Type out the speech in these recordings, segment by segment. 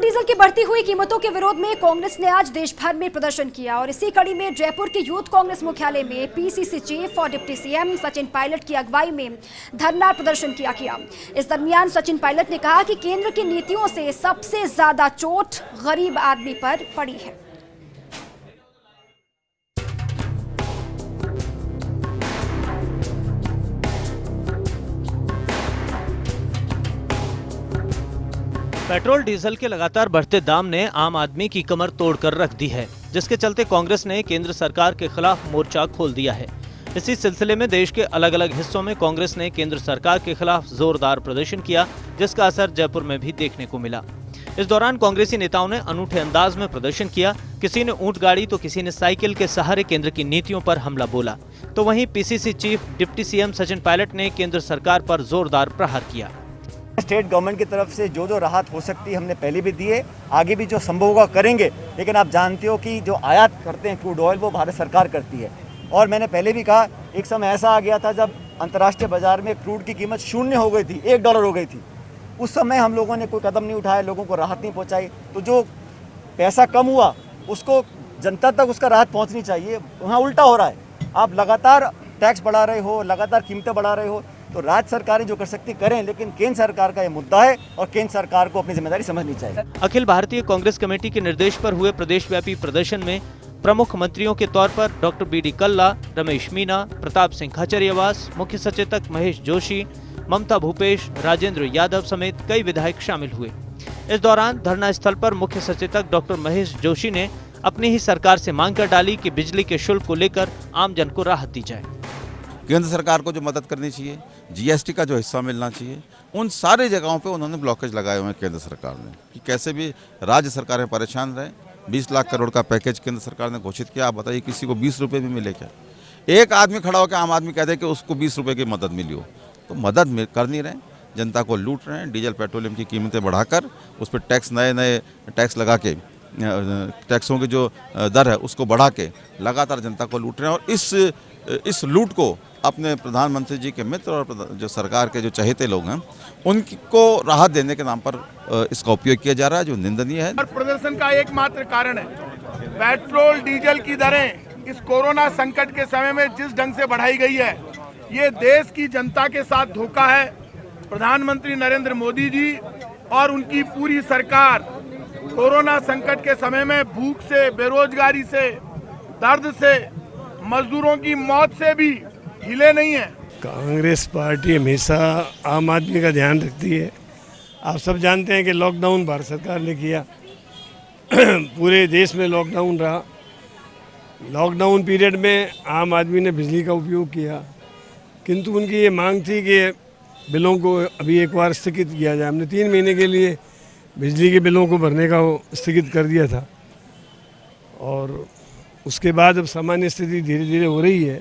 Diesel की बढ़ती हुई कीमतों के विरोध में कांग्रेस ने आज देश भर में प्रदर्शन किया और इसी कड़ी में जयपुर के यूथ कांग्रेस मुख्यालय में पीसीसी चीफ और डिप्टी सीएम सचिन पायलट की अगुवाई में धरना प्रदर्शन किया गया। इस दरमियान सचिन पायलट ने कहा कि केंद्र की नीतियों से सबसे ज्यादा चोट गरीब आदमी पर पड़ी है। पेट्रोल डीजल के लगातार बढ़ते दाम ने आम आदमी की कमर तोड़कर रख दी है, जिसके चलते कांग्रेस ने केंद्र सरकार के खिलाफ मोर्चा खोल दिया है। इसी सिलसिले में देश के अलग अलग हिस्सों में कांग्रेस ने केंद्र सरकार के खिलाफ जोरदार प्रदर्शन किया, जिसका असर जयपुर में भी देखने को मिला। इस दौरान कांग्रेसी नेताओं ने अनूठे अंदाज में प्रदर्शन किया। किसी ने ऊंट गाड़ी तो किसी ने साइकिल के सहारे केंद्र की नीतियों पर हमला बोला, तो वहीं PCC chief deputy CM Sachin Pilot ने केंद्र सरकार पर जोरदार प्रहार किया। स्टेट गवर्नमेंट की तरफ से जो राहत हो सकती है हमने पहले भी दी है, आगे भी जो संभव होगा करेंगे। लेकिन आप जानते हो कि जो आयात करते हैं क्रूड ऑयल वो भारत सरकार करती है। और मैंने पहले भी कहा, एक समय ऐसा आ गया था जब अंतर्राष्ट्रीय बाजार में क्रूड की कीमत शून्य हो गई थी, $1 हो गई थी। उस समय हम लोगों ने कोई कदम नहीं उठाया, लोगों को राहत नहीं पहुँचाई। तो जो पैसा कम हुआ उसको जनता तक उसका राहत पहुँचनी चाहिए। वहाँ उल्टा हो रहा है, आप लगातार टैक्स बढ़ा रहे हो, लगातार कीमतें बढ़ा रहे हो। तो राज्य सरकारें जो कर सकती करें, लेकिन केंद्र सरकार का ये मुद्दा है और केंद्र सरकार को अपनी जिम्मेदारी समझनी चाहिए। अखिल भारतीय कांग्रेस कमेटी के निर्देश पर हुए प्रदेशव्यापी प्रदर्शन में प्रमुख मंत्रियों के तौर पर डॉक्टर बीडी कल्ला, रमेश मीना, प्रताप सिंह खाचरियावास, मुख्य सचेतक महेश जोशी, ममता भूपेश, राजेंद्र यादव समेत कई विधायक शामिल हुए। इस दौरान धरना स्थल पर मुख्य सचेतक डॉक्टर महेश जोशी ने अपनी ही सरकार से मांग कर डाली कि बिजली के शुल्क को लेकर आमजन को राहत दी जाए। केंद्र सरकार को जो मदद करनी चाहिए, जीएसटी का जो हिस्सा मिलना चाहिए, उन सारी जगहों पे उन्होंने ब्लॉकेज लगाए हुए हैं केंद्र सरकार ने कि कैसे भी राज्य सरकारें परेशान रहे। 20 लाख करोड़ का पैकेज केंद्र सरकार ने घोषित किया। आप बताइए किसी को 20 रुपये भी मिले क्या? एक आदमी खड़ा होकर आम आदमी कहते हैं कि उसको 20 रुपये की मदद मिली हो, तो मदद कर नहीं रहे, जनता को लूट रहे हैं। डीजल पेट्रोलियम की कीमतें बढ़ाकर उस पर टैक्स नए टैक्स लगा के, टैक्सों की जो दर है उसको बढ़ा के लगातार जनता को लूट रहे हैं। और इस लूट को अपने प्रधानमंत्री जी के मित्र और जो सरकार के जो चहेते लोग हैं उनको राहत देने के नाम पर इसका उपयोग किया जा रहा है, जो निंदनीय है। और प्रदर्शन का एकमात्र कारण है पेट्रोल डीजल की दरें इस कोरोना संकट के समय में जिस ढंग से बढ़ाई गई है, ये देश की जनता के साथ धोखा है। प्रधानमंत्री नरेंद्र मोदी जी और उनकी पूरी सरकार कोरोना संकट के समय में भूख से, बेरोजगारी से, दर्द से, मजदूरों की मौत से भी हिले नहीं है। कांग्रेस पार्टी हमेशा आम आदमी का ध्यान रखती है। आप सब जानते हैं कि लॉकडाउन भारत सरकार ने किया पूरे देश में लॉकडाउन रहा। लॉकडाउन पीरियड में आम आदमी ने बिजली का उपयोग किया, किंतु उनकी ये मांग थी कि बिलों को अभी एक बार स्थगित किया जाए। हमने 3 महीने के लिए बिजली के बिलों को भरने का स्थगित कर दिया था और उसके बाद अब सामान्य स्थिति धीरे धीरे हो रही है।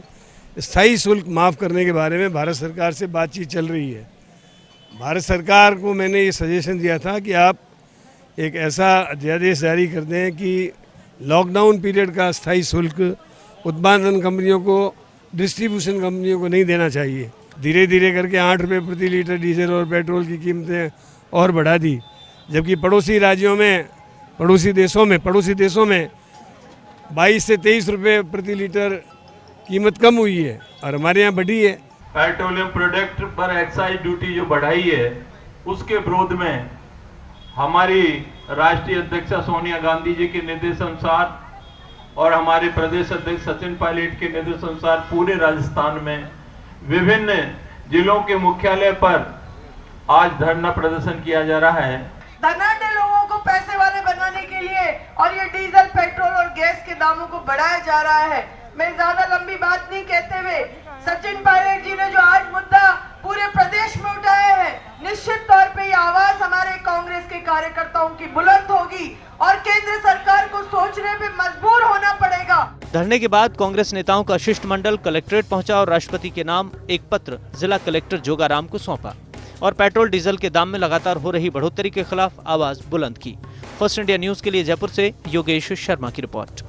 स्थायी शुल्क माफ़ करने के बारे में भारत सरकार से बातचीत चल रही है। भारत सरकार को मैंने ये सजेशन दिया था कि आप एक ऐसा अध्यादेश जारी कर दें कि लॉकडाउन पीरियड का स्थायी शुल्क उत्पादन कंपनियों को, डिस्ट्रीब्यूशन कंपनियों को नहीं देना चाहिए। धीरे धीरे करके 8 रुपये प्रति लीटर डीजल और पेट्रोल की कीमतें और बढ़ा दी, जबकि पड़ोसी राज्यों में, पड़ोसी देशों में 22 से 23 रुपये प्रति लीटर कीमत कम हुई है और हमारे यहाँ बढ़ी है। पेट्रोलियम प्रोडक्ट पर एक्साइज ड्यूटी जो बढ़ाई है, उसके विरोध में हमारी राष्ट्रीय अध्यक्षा सोनिया गांधी जी के निर्देशानुसार और हमारे प्रदेश अध्यक्ष सचिन पायलट के निर्देशानुसार पूरे राजस्थान में विभिन्न जिलों के मुख्यालय पर आज धरना प्रदर्शन किया जा रहा है। धनाढ्य लोगों को पैसे वाले बनाने के लिए और ये डीजल, पेट्रोल और गैस के दामों को बढ़ाया जा रहा है। मैं ज्यादा लंबी बात नहीं कहते हुए, सचिन पायलट जी ने जो आज मुद्दा पूरे प्रदेश में उठाया है, निश्चित तौर पे ये आवाज हमारे कांग्रेस के कार्यकर्ताओं की बुलंद होगी और केंद्र सरकार को सोचने पे मजबूर होना पड़ेगा। धरने के बाद कांग्रेस नेताओं का शिष्टमंडल कलेक्ट्रेट पहुंचा और राष्ट्रपति के नाम एक पत्र जिला कलेक्टर जोगाराम को सौंपा और पेट्रोल डीजल के दाम में लगातार हो रही बढ़ोतरी के खिलाफ आवाज बुलंद की। फर्स्ट इंडिया न्यूज के लिए जयपुर से योगेश शर्मा की रिपोर्ट।